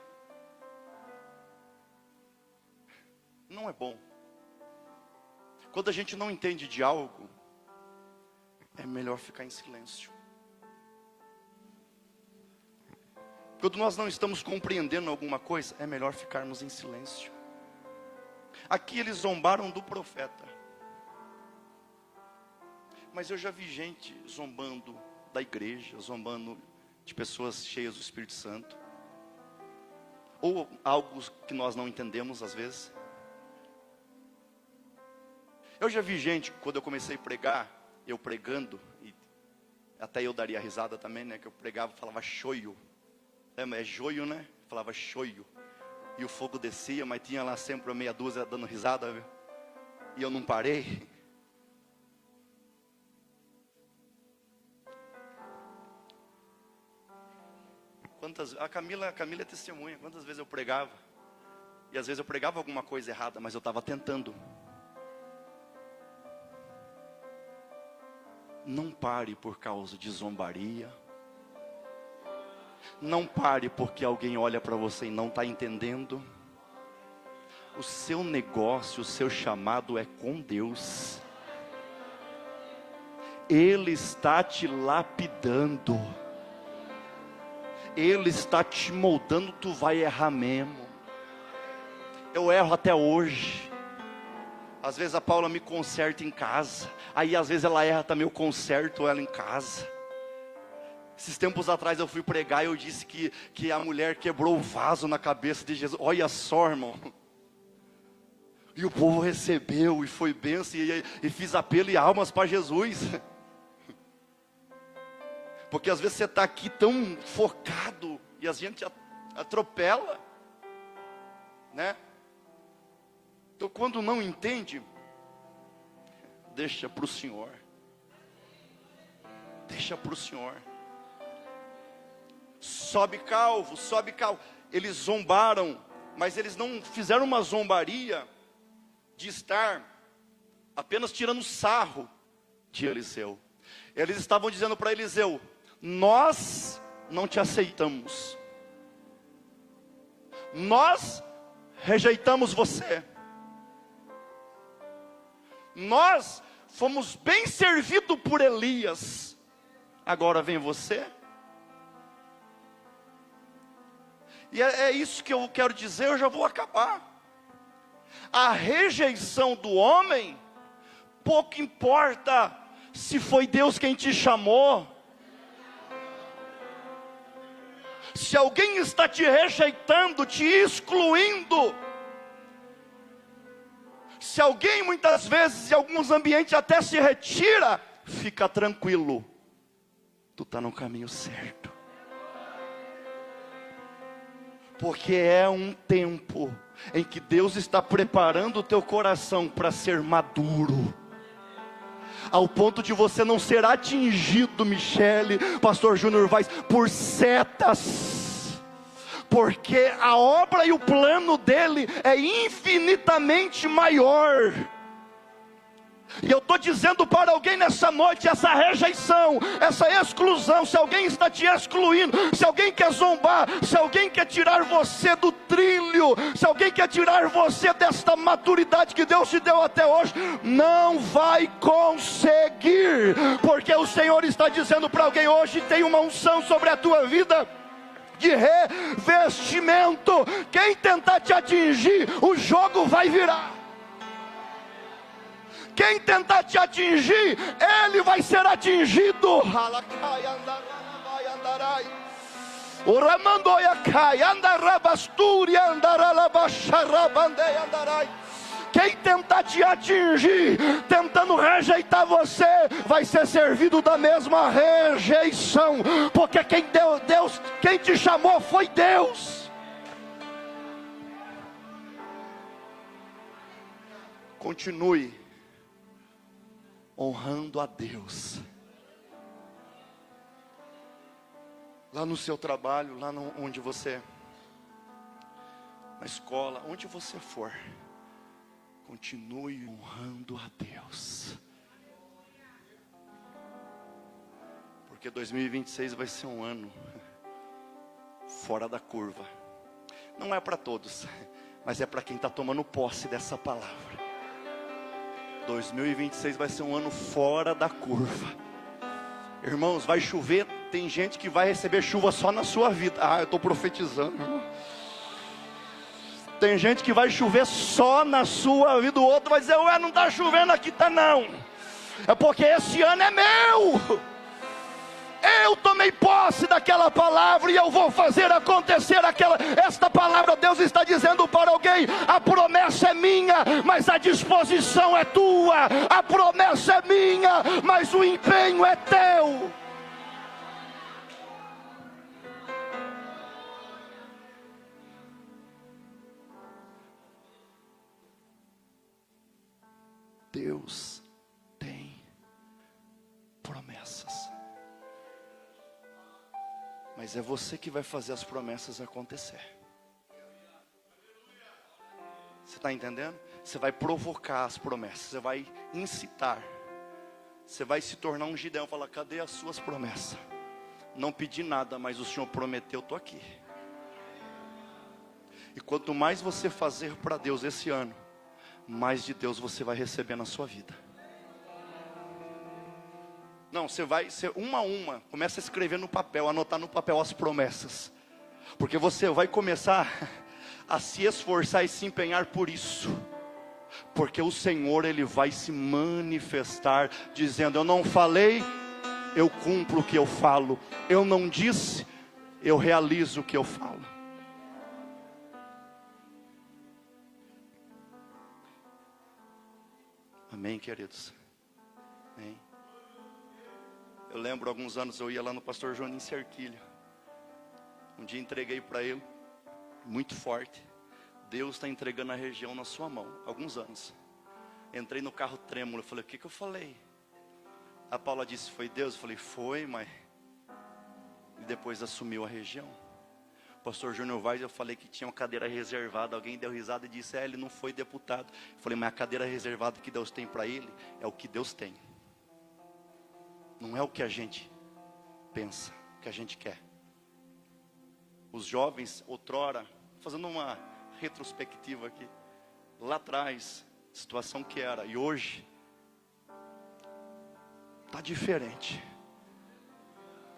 não é bom. Quando a gente não entende de algo, é melhor ficar em silêncio. Quando nós não estamos compreendendo alguma coisa, é melhor ficarmos em silêncio. Aqui eles zombaram do profeta. Mas eu já vi gente zombando da igreja, zombando de pessoas cheias do Espírito Santo. Ou algo que nós não entendemos às vezes. Eu já vi gente, quando eu comecei a pregar, eu pregando, e até eu daria risada também, né? Que eu pregava, falava choio. É joio, né? Falava choio. E o fogo descia, mas tinha lá sempre uma meia dúzia dando risada, viu? E eu não parei. A Camila é testemunha. Quantas vezes eu pregava? E às vezes eu pregava alguma coisa errada, mas eu estava tentando. Não pare por causa de zombaria. Não pare porque alguém olha para você e não está entendendo. O seu negócio, o seu chamado é com Deus. Ele está te lapidando. Ele está te moldando. Tu vai errar mesmo. Eu erro até hoje. Às vezes a Paula me conserta em casa. Aí às vezes ela erra também, eu conserto ela em casa. Esses tempos atrás eu fui pregar e eu disse que a mulher quebrou o vaso na cabeça de Jesus. Olha só, irmão. E o povo recebeu e foi bênção e fiz apelo e almas para Jesus. Porque às vezes você está aqui tão focado e a gente atropela, né? Então quando não entende, deixa para o Senhor. Deixa para o Senhor. Sobe calvo, sobe calvo. Eles zombaram, mas eles não fizeram uma zombaria de estar apenas tirando sarro de Eliseu. Eles estavam dizendo para Eliseu: nós não te aceitamos. Nós rejeitamos você. Nós fomos bem servidos por Elias. Agora vem você. E é isso que eu quero dizer, eu já vou acabar. A rejeição do homem, pouco importa Se foi Deus quem te chamou, se alguém está te rejeitando, te excluindo, se alguém muitas vezes em alguns ambientes até se retira, fica tranquilo, tu está no caminho certo. Porque é um tempo em que Deus está preparando o teu coração para ser maduro, ao ponto de você não ser atingido, Michele, pastor Júnior Vaz, por setas, porque a obra e o plano dele é infinitamente maior. E eu estou dizendo para alguém nessa noite, essa rejeição, essa exclusão, se alguém está te excluindo, se alguém quer zombar, se alguém quer tirar você do trilho, se alguém quer tirar você desta maturidade que Deus te deu até hoje, não vai conseguir, porque o Senhor está dizendo para alguém hoje, tem uma unção sobre a tua vida, de revestimento. Quem tentar te atingir, o jogo vai virar. Quem tentar te atingir, ele vai ser atingido. Quem tentar te atingir, tentando rejeitar você, vai ser servido da mesma rejeição, porque quem deu Deus, quem te chamou foi Deus. Continue honrando a Deus, lá no seu trabalho, lá onde você, na escola, onde você for, continue honrando a Deus, porque 2026 vai ser um ano fora da curva. Não é para todos, mas é para quem está tomando posse dessa palavra. 2026 vai ser um ano fora da curva. Irmãos, vai chover. Tem gente que vai receber chuva só na sua vida. Eu estou profetizando, irmão. Tem gente que vai chover só na sua vida. O outro vai dizer, ué, não está chovendo aqui, tá não. É porque esse ano é meu. Eu tomei posse daquela palavra e eu vou fazer acontecer esta palavra. Deus está dizendo para alguém, a promessa é minha, mas a disposição é tua. A promessa é minha, mas o empenho é teu. Deus tem promessas, mas é você que vai fazer as promessas acontecer. Você está entendendo? Você vai provocar as promessas, você vai incitar, você vai se tornar um Gideão, falar, cadê as suas promessas? Não pedi nada, mas o Senhor prometeu, estou aqui. E quanto mais você fazer para Deus esse ano, mais de Deus você vai receber na sua vida. Não, você vai ser uma a uma, começa a escrever no papel, anotar no papel as promessas, porque você vai começar a se esforçar e se empenhar por isso, porque o Senhor, Ele vai se manifestar, dizendo, eu não falei, eu cumpro o que eu falo, eu não disse, eu realizo o que eu falo. Amém, queridos? Amém. Eu lembro, alguns anos eu ia lá no pastor João em Cerquilho. Um dia entreguei para ele, muito forte. Deus está entregando a região na sua mão, alguns anos. Entrei no carro trêmulo, falei, o que eu falei? A Paula disse, foi Deus? Eu falei, foi, mas... E depois assumiu a região. Pastor Júnior Vaz, eu falei que tinha uma cadeira reservada. Alguém deu risada e disse, ele não foi deputado. Eu falei, mas a cadeira reservada que Deus tem para ele, é o que Deus tem. Não é o que a gente pensa, o que a gente quer. Os jovens, outrora, fazendo uma retrospectiva aqui, lá atrás, situação que era, e hoje, está diferente.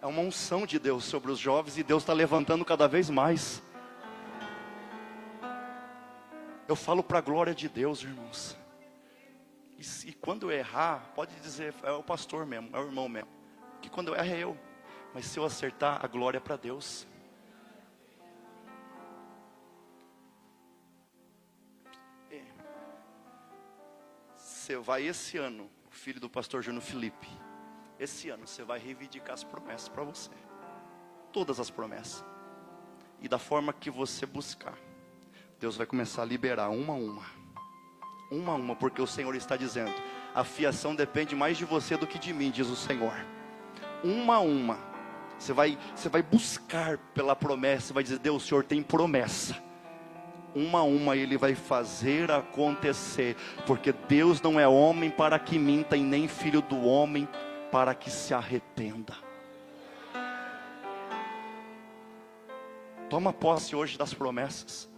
É uma unção de Deus sobre os jovens, e Deus está levantando cada vez mais. Eu falo para a glória de Deus, irmãos. E quando eu errar, pode dizer, é o pastor mesmo, é o irmão mesmo. Que quando eu erro é eu. Mas se eu acertar, a glória é para Deus. Você vai esse ano, o filho do pastor Júnior Felipe, esse ano você vai reivindicar as promessas para você. Todas as promessas. E da forma que você buscar, Deus vai começar a liberar uma a uma. Uma a uma, porque o Senhor está dizendo, a fiação depende mais de você do que de mim, diz o Senhor. Uma a uma, você vai buscar pela promessa, você vai dizer, Deus, o Senhor tem promessa. Uma a uma Ele vai fazer acontecer, porque Deus não é homem para que minta, e nem filho do homem para que se arrependa. Toma posse hoje das promessas.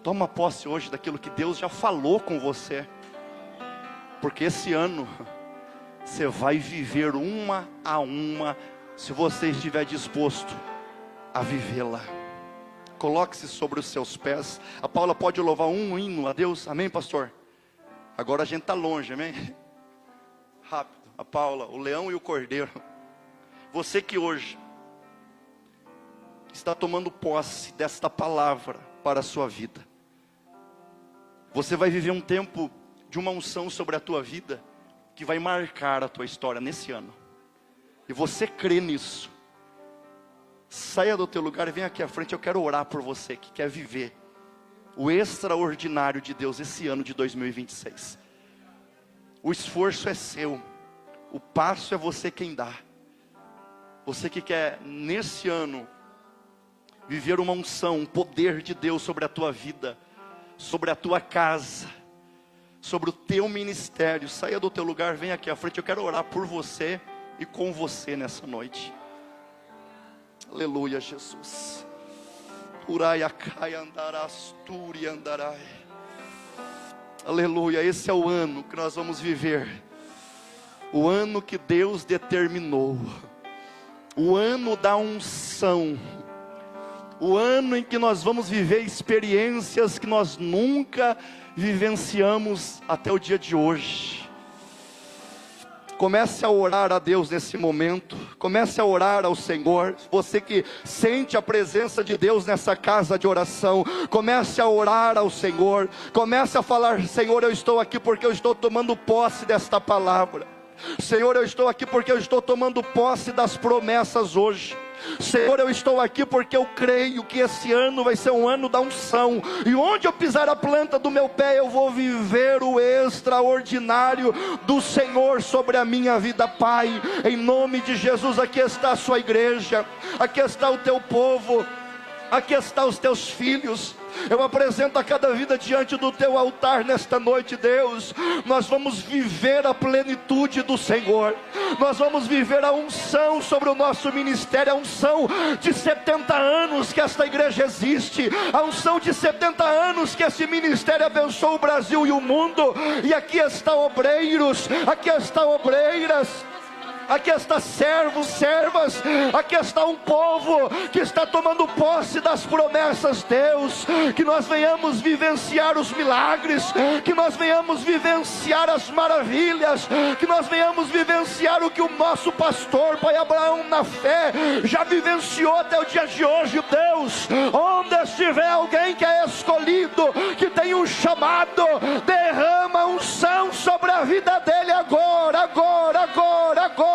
Toma posse hoje daquilo que Deus já falou com você. Porque esse ano você vai viver uma a uma, se você estiver disposto a vivê-la. Coloque-se sobre os seus pés. A Paula pode louvar um hino a Deus, amém, pastor? Agora a gente está longe, amém? Rápido, a Paula, o leão e o cordeiro. Você que hoje está tomando posse desta palavra para a sua vida. Você vai viver um tempo de uma unção sobre a tua vida, que vai marcar a tua história nesse ano. E você crê nisso. Saia do teu lugar e venha aqui à frente. Eu quero orar por você que quer viver o extraordinário de Deus esse ano de 2026. O esforço é seu. O passo é você quem dá. Você que quer nesse ano viver uma unção, um poder de Deus sobre a tua vida, sobre a tua casa, sobre o teu ministério. Saia do teu lugar, vem aqui à frente. Eu quero orar por você e com você nessa noite. Aleluia, Jesus. Aleluia, esse é o ano que nós vamos viver. O ano que Deus determinou. O ano da unção. O ano em que nós vamos viver experiências que nós nunca vivenciamos até o dia de hoje. Comece a orar a Deus nesse momento. Comece a orar ao Senhor. Você que sente a presença de Deus nessa casa de oração, comece a orar ao Senhor. Comece a falar, Senhor, eu estou aqui porque eu estou tomando posse desta palavra. Senhor, eu estou aqui porque eu estou tomando posse das promessas hoje. Senhor, eu estou aqui porque eu creio que esse ano vai ser um ano da unção. E onde eu pisar a planta do meu pé, eu vou viver o extraordinário do Senhor sobre a minha vida, Pai. Em nome de Jesus, aqui está a sua igreja, aqui está o teu povo, aqui estão os teus filhos. Eu apresento a cada vida diante do teu altar nesta noite, Deus. Nós vamos viver a plenitude do Senhor. Nós vamos viver a unção sobre o nosso ministério. A unção de 70 anos que esta igreja existe. A unção de 70 anos que esse ministério abençoou o Brasil e o mundo. E aqui está obreiros, aqui está obreiras, aqui está servos, servas, aqui está um povo que está tomando posse das promessas, Deus. Que nós venhamos vivenciar os milagres, que nós venhamos vivenciar as maravilhas, que nós venhamos vivenciar o que o nosso pastor, Pai Abraão, na fé, já vivenciou até o dia de hoje, Deus. Onde estiver alguém que é escolhido, que tem um chamado, derrama unção sobre a vida dele agora, agora, agora, agora.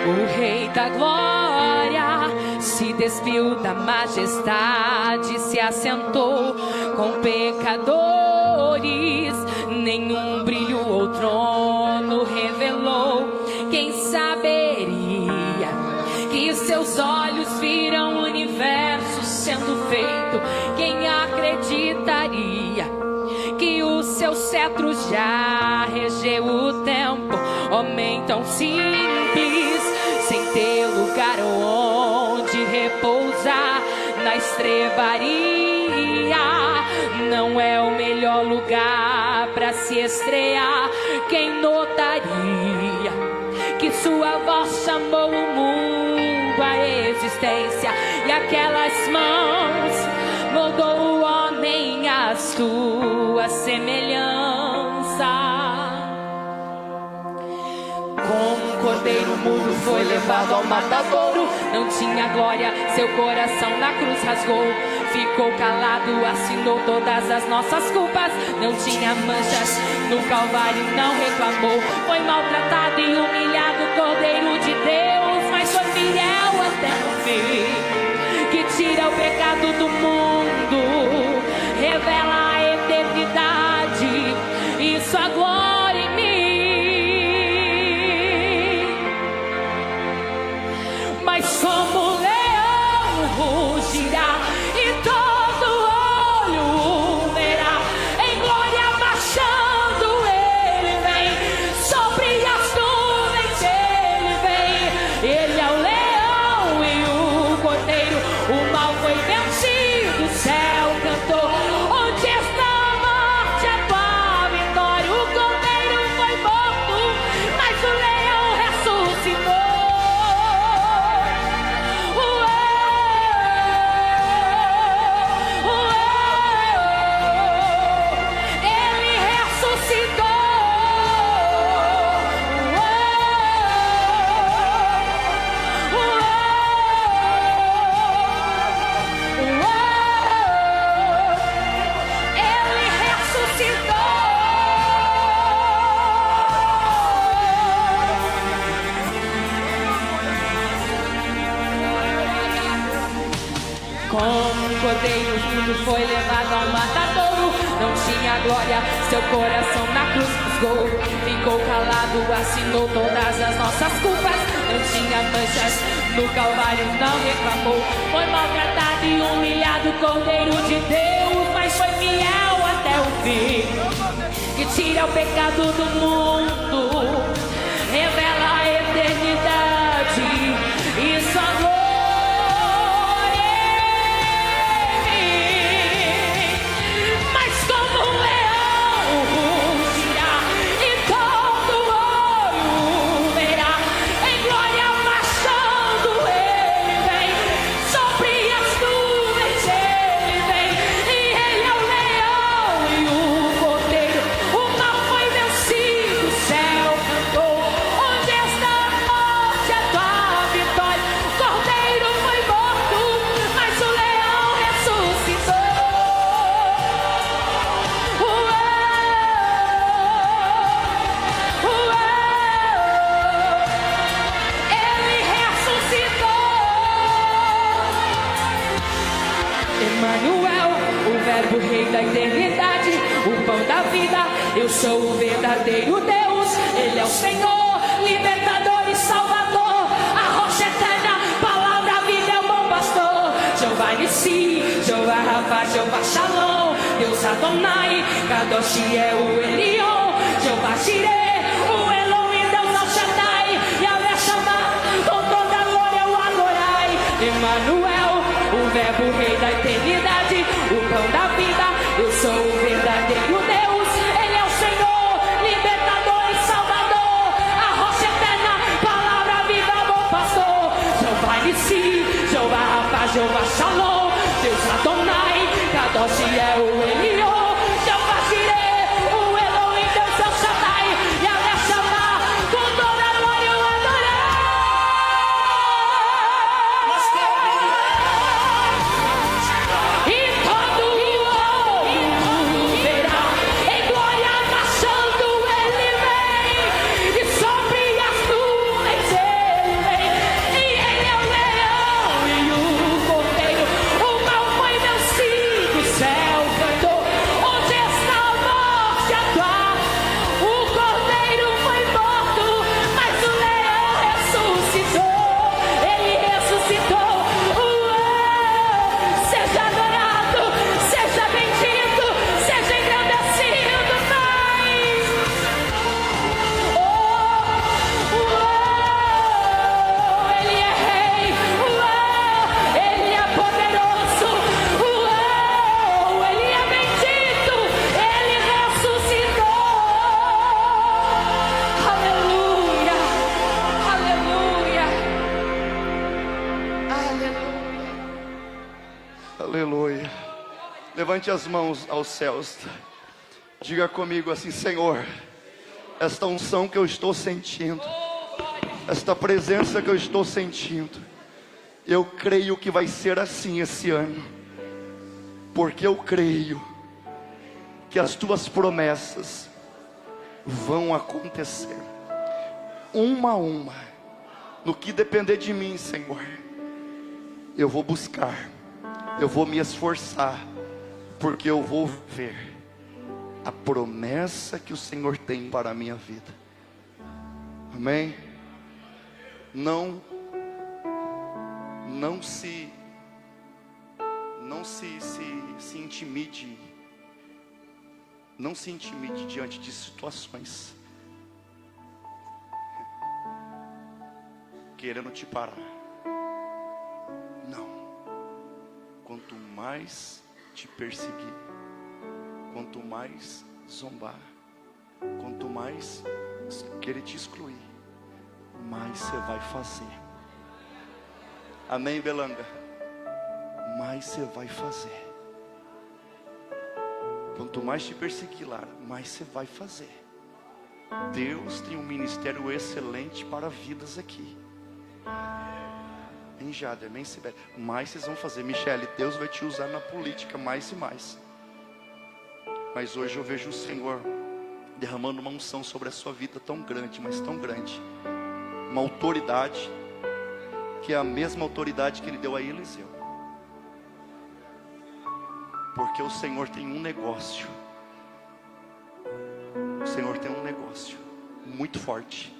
O Rei da Glória se despiu da majestade, se assentou com pecadores. Nenhum brilho ou trono revelou. Quem saberia que os seus olhos viram o universo sendo feito? Quem acreditaria que o seu cetro já regeu o tempo? homem tão simples, sem ter lugar onde repousar na estrebaria. Não é o melhor lugar para se estrear. Quem notaria que sua voz chamou o mundo à existência, e aquelas mãos moldou o homem à sua semelhança. Como um cordeiro mudo foi levado ao matadouro, não tinha glória, seu coração na cruz rasgou. Ficou calado, assinou todas as nossas culpas, não tinha manchas, no Calvário não reclamou. Foi maltratado e humilhado, Cordeiro de Deus, mas foi fiel até o fim, que tira o pecado do mundo, revela a eternidade e sua glória em mim. Mas como o leão rugirá, e todo olho verá, em glória marchando ele vem, sobre as nuvens ele vem. Ele é o leão e o cordeiro, o mal foi vencido, o céu cantou. Onde está a morte, a tua vitória? O cordeiro foi morto, mas o leão ressuscitou. Como um cordeiro mudo foi levado ao matadouro, não tinha glória, seu coração na cruz rasgou. Ficou calado, assinou todas as nossas culpas, não tinha manchas, no Calvário não reclamou. Foi maltratado e humilhado, Cordeiro de Deus, mas foi fiel até o fim, que tira o pecado do mundo, revela a eternidade e sua glória. O Rei da eternidade, o pão da vida, eu sou o verdadeiro Deus. Ele é o Senhor, libertador e salvador, a rocha eterna, palavra viva é o bom pastor. Jeová Nissi, Jeová Rafa, Jeová Shalom, Deus Adonai, Kadosh é o Elion, Jeová Jireh, o Elohim, Deus El Shaddai, Yahvé Shammah, com toda a glória eu adorai. Emmanuel, o verbo, o Rei da eternidade, o pão da vida, eu sou o verdadeiro Deus. Ele é o Senhor, libertador e salvador, a rocha eterna, palavra viva, bom pastor. Jeová Nissi, Jeová Rafa, Jeová Shalom, Deus Adonai, Kadosh é o Elion, Jeová Jireh, o Elohim, Deus El Shaddai, Yahvé Shammah, com toda a glória eu adorei. E todo olho verá, Levante as mãos aos céus. Diga comigo assim: Senhor, esta unção que eu estou sentindo, esta presença que eu estou sentindo, eu creio que vai ser assim esse ano, porque eu creio que as tuas promessas vão acontecer, uma a uma. No que depender de mim, Senhor, eu vou buscar, eu vou me esforçar, porque eu vou ver a promessa que o Senhor tem para a minha vida. Amém? Não se intimide. Não se intimide diante de situações querendo te parar. Não. Quanto mais te perseguir, quanto mais zombar, quanto mais querer te excluir, mais você vai fazer. Amém, Belanga? Mais você vai fazer. Quanto mais te perseguir, Lara, mais você vai fazer. Deus tem um ministério excelente para vidas aqui. Em Jade, amém, Sibeli? Mais vocês vão fazer. Michele, Deus vai te usar na política mais e mais. Mas hoje eu vejo o Senhor derramando uma unção sobre a sua vida tão grande, mas tão grande. Uma autoridade, que é a mesma autoridade que Ele deu a Eliseu. Porque o Senhor tem um negócio. O Senhor tem um negócio muito forte.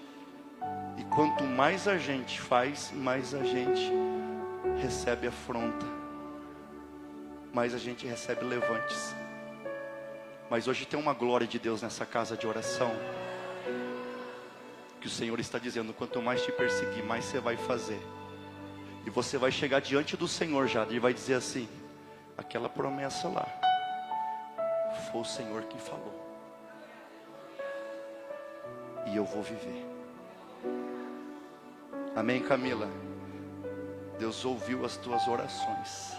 E quanto mais a gente faz, mais a gente recebe afronta, mais a gente recebe levantes. Mas hoje tem uma glória de Deus nessa casa de oração, que o Senhor está dizendo: quanto mais te perseguir, mais você vai fazer. E você vai chegar diante do Senhor já, e vai dizer assim: aquela promessa lá, foi o Senhor que falou, e eu vou viver. Amém, Camila? Deus ouviu as tuas orações.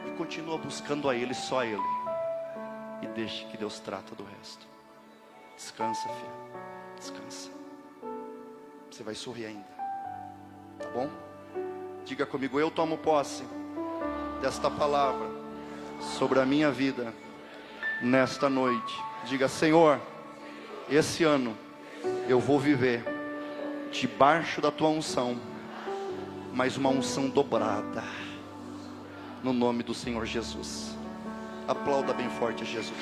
E continua buscando a Ele, só a Ele. E deixe que Deus trata do resto. Descansa, filha. Descansa. Você vai sorrir ainda. Tá bom? Diga comigo: eu tomo posse desta palavra sobre a minha vida nesta noite. Diga: Senhor, esse ano eu vou viver debaixo da tua unção, mas uma unção dobrada, no nome do Senhor Jesus. Aplauda bem forte a Jesus.